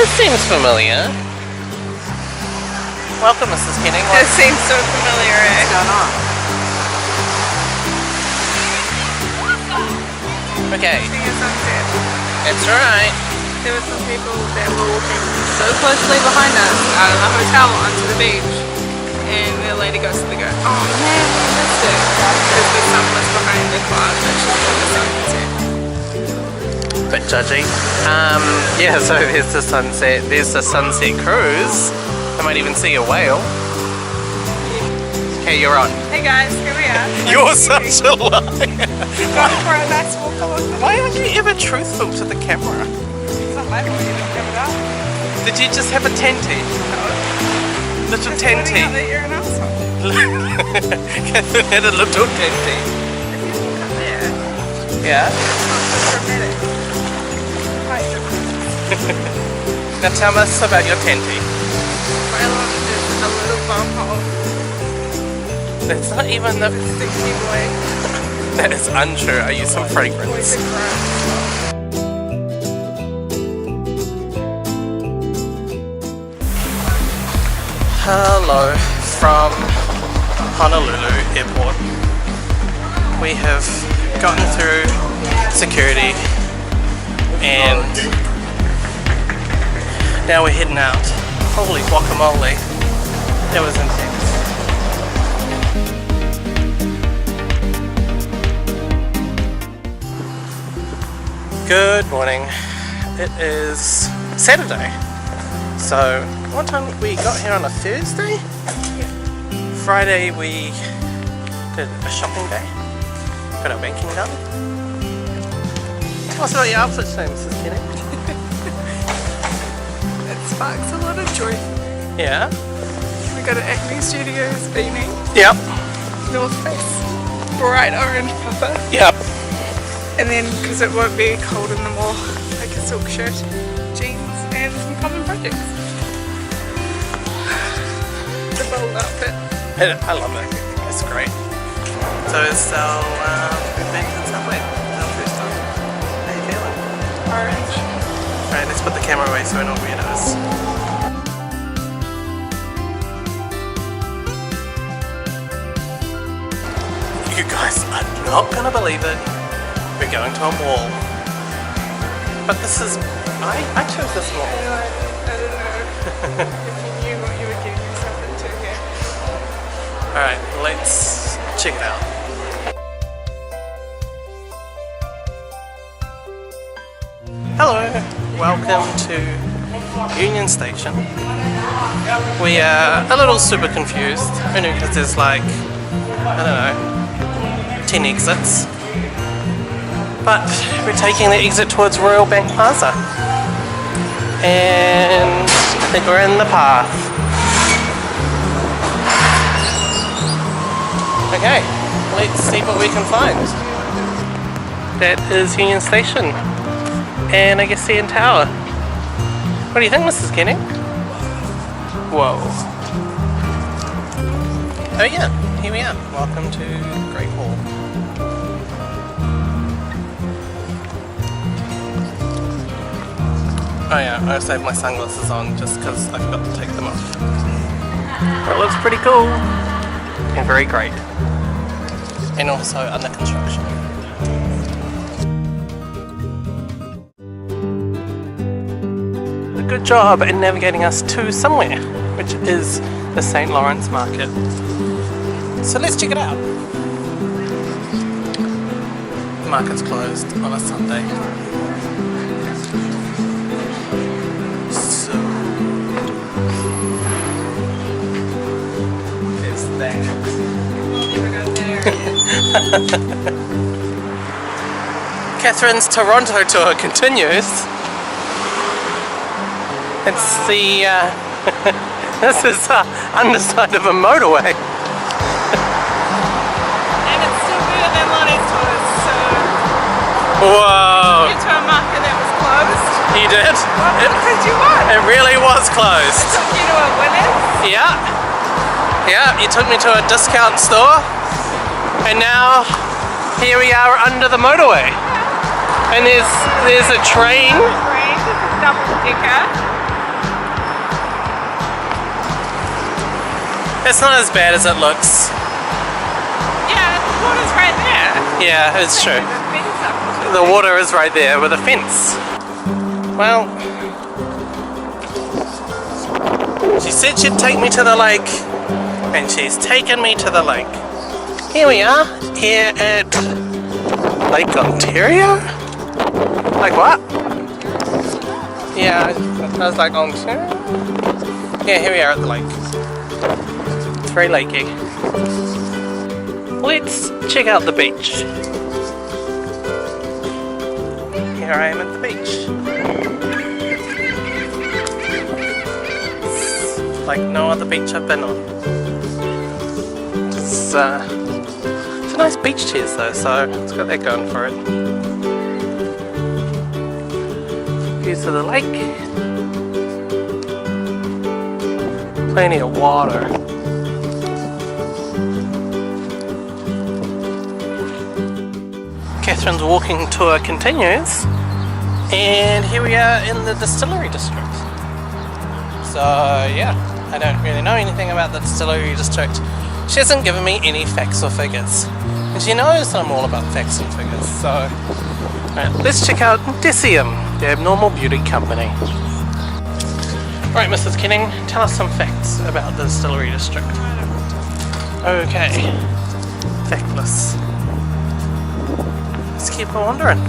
This seems familiar. Welcome, Mrs. Kenning. This seems so familiar, eh? What's going on? Okay. It's alright. There were some people that were walking so closely behind us out of the hotel onto the beach, and the lady goes to the go, oh man, we missed it, because the sun was behind the clouds and she's got the sunset. Bit judgy. Yeah, so there's the sunset. There's the sunset cruise. I might even see a whale. Okay, you're on. Hey guys, here we are. You're such a liar. Going for a nice walk along the Why aren't you ever truthful to the camera? It's not my fault you didn't give it up. Did you just have a tenty? Little tenty. Out that you're an asshole. Kathryn had a little tenty. If you look up there, Yeah? it's not so dramatic. Quite dramatic. Now tell us about your tenty. My lot is a little bum hole. That's not even the... Sticky boy. That is untrue. I use some fragrance. Hello from Honolulu Airport. We have gotten through security and now we're heading out. Holy guacamole, that was intense. Good morning. It is Saturday. So, what time we got here on a Thursday? Friday we did a shopping day. Got our banking done. Tell us about your outfit today, Mrs. Kenning. It sparks a lot of joy. Yeah? We got an Acme Studios beanie. Yep. North Face. Bright orange puffer. Yep. And then, because it won't be cold in the mall, like a silk shirt, jeans, and some common projects. It's a bold outfit. I love it. It's great. So it's our adventure subway. Our first time. How you feeling? Orange. Alright, let's put the camera away so we're not weirdos. You guys are not gonna believe it. We're going to a mall. But this is... I chose this mall. I don't know if you knew what you were getting yourself into here. Alright, let's check it out. Hello, welcome to Union Station. We are a little super confused, only because there's like, I don't know, 10 exits. But we're taking the exit towards Royal Bank Plaza. And I think we're in the path. Okay, let's see what we can find. That is Union Station. And I guess CN Tower. What do you think, Mrs. Kenning? Whoa. Oh yeah, here we are. Welcome to Great Hall. Oh yeah, I saved my sunglasses on just because I forgot to take them off. It looks pretty cool. And very great. And also under construction. A good job in navigating us to somewhere, which is the St. Lawrence Market. So let's check it out. The market's closed on a Sunday. So there's that. Kathryn's Toronto tour continues. It's the this is underside of a motorway. And it's still better than Lonnie's tours, so... Whoa! Get to a market that was closed. You did? Well, because you won. It really was closed. I took you to a Winners. Yeah. Yeah, you took me to a discount store. And now here we are under the motorway. And there's a train. Train, double decker. It's not as bad as it looks. Yeah, the water's right there. Yeah, it's true. The fence up to The water is right there with a fence. Well, she said she'd take me to the lake, and she's taken me to the lake. Here we are, here at Lake Ontario? Like what? Yeah, I was like, Ontario? Yeah, here we are at the lake. It's very lakey. Let's check out the beach. Here I am at the beach. It's like no other beach I've been on. It's a nice beach chairs though, so it's got that going for it. Views of the lake. Plenty of water. Kathryn's walking tour continues, and here we are in the Distillery District. So yeah, I don't really know anything about the Distillery District. She hasn't given me any facts or figures, and she knows I'm all about facts and figures. So right, let's check out Decium, the Abnormal Beauty Company. Right, Mrs. Kenning, tell us some facts about the Distillery District. Okay, factless. Let's keep on wandering.